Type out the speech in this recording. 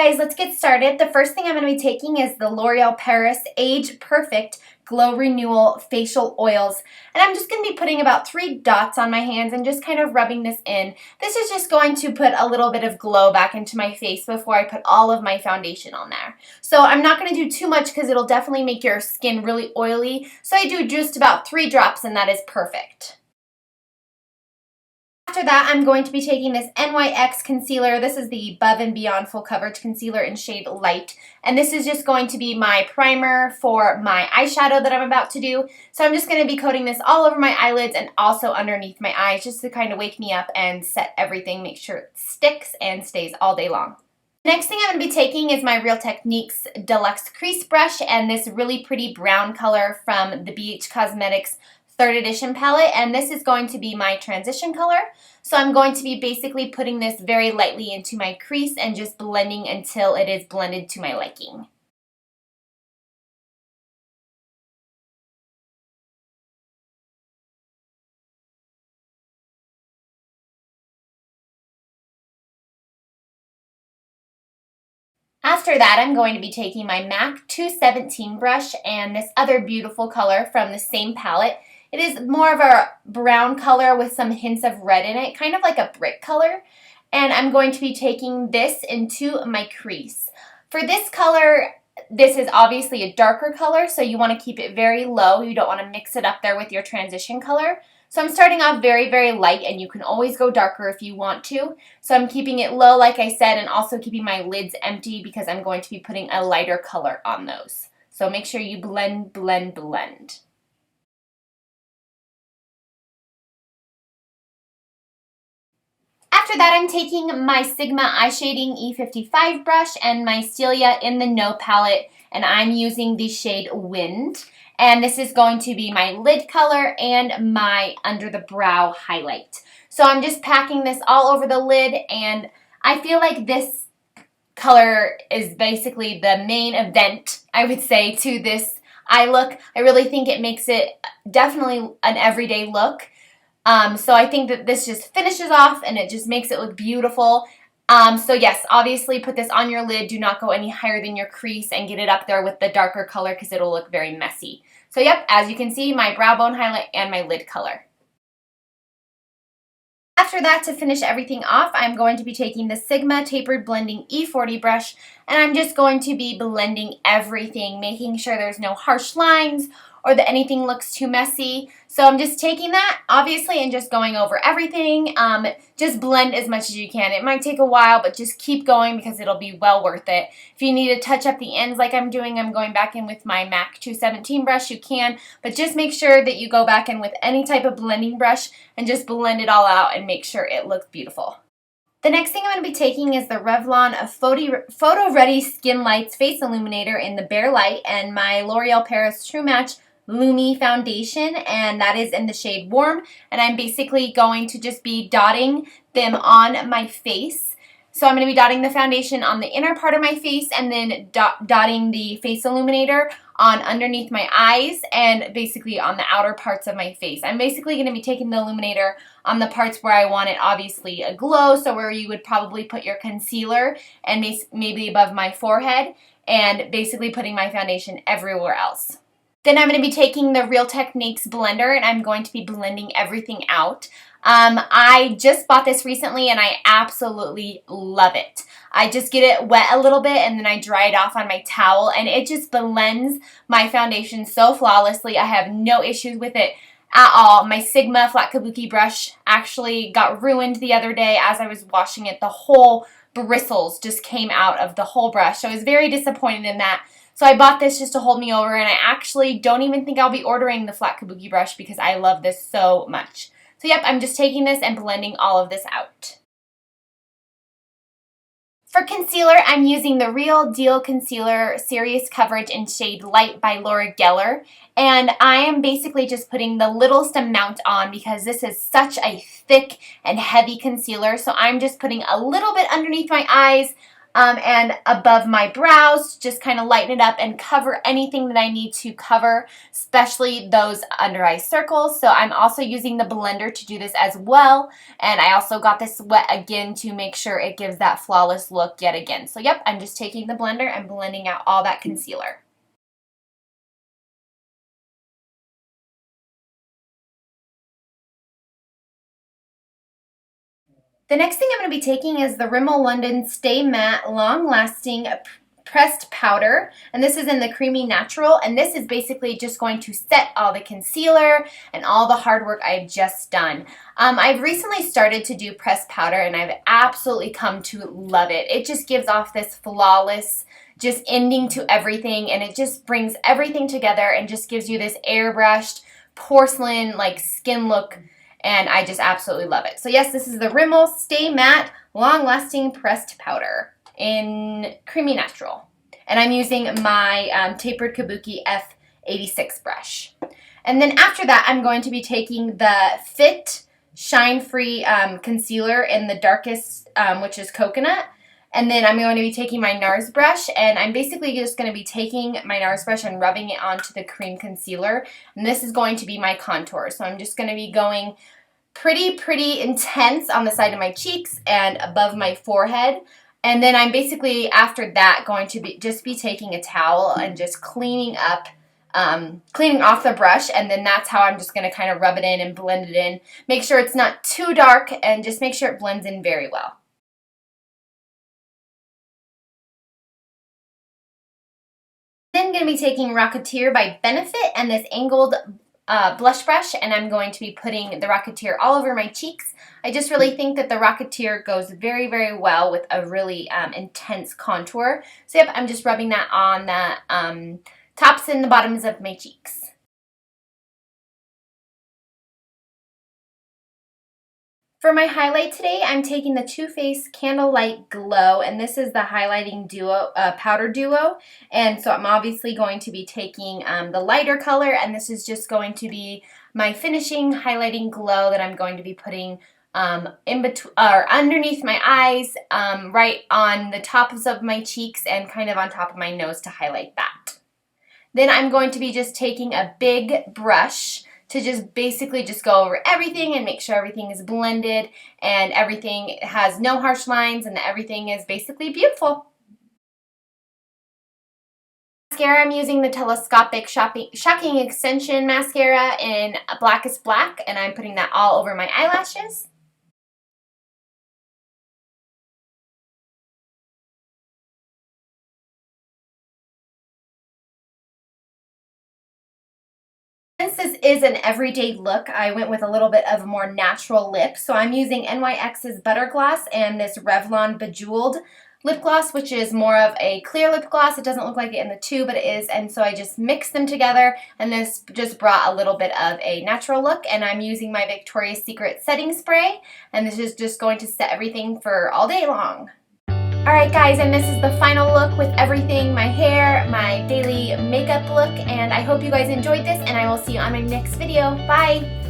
guys, let's get started. The first thing I'm going to be taking is the L'Oreal Paris Age Perfect Glow Renewal Facial Oils. And I'm just going to be putting about 3 dots on my hands and just kind of rubbing this in. This is just going to put a little bit of glow back into my face before I put all of my foundation on there. So I'm not going to do too much because it'll definitely make your skin really oily. So I do just about 3 drops and that is perfect. After that, I'm going to be taking this NYX concealer. This is the Above and Beyond Full Coverage Concealer in shade Light. And this is just going to be my primer for my eyeshadow that I'm about to do. So I'm just going to be coating this all over my eyelids and also underneath my eyes just to kind of wake me up and set everything, make sure it sticks and stays all day long. Next thing I'm going to be taking is my Real Techniques Deluxe Crease Brush and this really pretty brown color from the BH Cosmetics 3rd edition palette, and this is going to be my transition color. So I'm going to be basically putting this very lightly into my crease and just blending until it is blended to my liking. After that, I'm going to be taking my MAC 217 brush and this other beautiful color from the same palette. It is more of a brown color with some hints of red in it, kind of like a brick color. And I'm going to be taking this into my crease. For this color, this is obviously a darker color, so you want to keep it very low. You don't want to mix it up there with your transition color. So I'm starting off very, very light, and you can always go darker if you want to. So I'm keeping it low, like I said, and also keeping my lids empty because I'm going to be putting a lighter color on those. So make sure you blend, blend, blend. After that, I'm taking my Sigma Eye Shading E55 brush and my STILA in the No palette, and I'm using the shade Wind. And this is going to be my lid color and my under the brow highlight. So I'm just packing this all over the lid, and I feel like this color is basically the main event, I would say, to this eye look. I really think it makes it definitely an everyday look. So I think that this just finishes off and it just makes it look beautiful. So yes, obviously put this on your lid. Do not go any higher than your crease and get it up there with the darker color because it'll look very messy. So yep, as you can see, my brow bone highlight and my lid color. After that, to finish everything off, I'm going to be taking the Sigma Tapered Blending E40 brush, and I'm just going to be blending everything, making sure there's no harsh lines or that anything looks too messy. So I'm just taking that, obviously, and just going over everything. Just blend as much as you can. It might take a while, but just keep going because it'll be well worth it. If you need to touch up the ends like I'm doing, I'm going back in with my MAC 217 brush, you can, but just make sure that you go back in with any type of blending brush and just blend it all out and make sure it looks beautiful. The next thing I'm going to be taking is the Revlon PHOTOREADY Skin Lights Face Illuminator in the Bare Light and my L'Oreal Paris True Match LUMI foundation, and that is in the shade Warm, and I'm basically going to just be dotting them on my face. So I'm going to be dotting the foundation on the inner part of my face and then dotting the face illuminator on underneath my eyes and basically on the outer parts of my face. I'm basically going to be taking the illuminator on the parts where I want it obviously a glow, so where you would probably put your concealer and maybe above my forehead, and basically putting my foundation everywhere else. Then I'm going to be taking the Real Techniques blender and I'm going to be blending everything out. I just bought this recently and I absolutely love it. I just get it wet a little bit and then I dry it off on my towel and it just blends my foundation so flawlessly. I have no issues with it at all. My Sigma flat kabuki brush actually got ruined the other day as I was washing it. The whole bristles just came out of the whole brush, so I was very disappointed in that. So I bought this just to hold me over, and I actually don't even think I'll be ordering the flat kabuki brush because I love this so much. So yep, I'm just taking this and blending all of this out. For concealer, I'm using the Real Deal Concealer Serious Coverage in shade Light by Laura Geller. And I am basically just putting the littlest amount on because this is such a thick and heavy concealer. So I'm just putting a little bit underneath my eyes, and above my brows, just kind of lighten it up and cover anything that I need to cover, especially those under eye circles. So I'm also using the blender to do this as well, and I also got this wet again to make sure it gives that flawless look yet again. So yep, I'm just taking the blender and blending out all that concealer. The next thing I'm going to be taking is the Rimmel London Stay Matte Long Lasting Pressed Powder, and this is in the Creamy Natural, and this is basically just going to set all the concealer and all the hard work I've just done. I've recently started to do pressed powder, and I've absolutely come to love it. It just gives off this flawless just ending to everything, and it just brings everything together and just gives you this airbrushed porcelain like skin look, and I just absolutely love it. So yes, this is the Rimmel Stay Matte Long Lasting Pressed Powder in Creamy Natural. And I'm using my Tapered Kabuki F86 brush. And then after that, I'm going to be taking the Fit Shine Free concealer in the darkest, which is coconut. And then I'm going to be taking my NARS brush, and I'm basically just going to be taking my NARS brush and rubbing it onto the cream concealer. And this is going to be my contour. So I'm just going to be going pretty intense on the side of my cheeks and above my forehead. And then I'm basically, after that, going to be just be taking a towel and just cleaning up, cleaning off the brush, and then that's how I'm just going to kind of rub it in and blend it in. Make sure it's not too dark, and just make sure it blends in very well. Then I'm going to be taking Rocketeer by Benefit and this angled blush brush, and I'm going to be putting the Rocketeer all over my cheeks. I just really think that the Rocketeer goes very well with a really intense contour. So yep, I'm just rubbing that on the tops and the bottoms of my cheeks. For my highlight today, I'm taking the Too Faced Candlelight Glow, and this is the highlighting duo, powder duo. And so I'm obviously going to be taking the lighter color, and this is just going to be my finishing highlighting glow that I'm going to be putting in between or underneath my eyes, right on the tops of my cheeks and kind of on top of my nose to highlight that. Then I'm going to be just taking a big brush to just basically just go over everything and make sure everything is blended and everything has no harsh lines and that everything is basically beautiful. Mascara, I'm using the Telescopic Shocking Extension Mascara in Blackest Black, and I'm putting that all over my eyelashes. Since this is an everyday look, I went with a little bit of a more natural lip. So I'm using NYX's Butter Gloss and this Revlon Bejeweled lip gloss, which is more of a clear lip gloss. It doesn't look like it in the tube, but it is. And so I just mixed them together, and this just brought a little bit of a natural look. And I'm using my Victoria's Secret setting spray, and this is just going to set everything for all day long. Alright guys, and this is the final look with everything, my hair, my daily makeup look, and I hope you guys enjoyed this, and I will see you on my next video. Bye!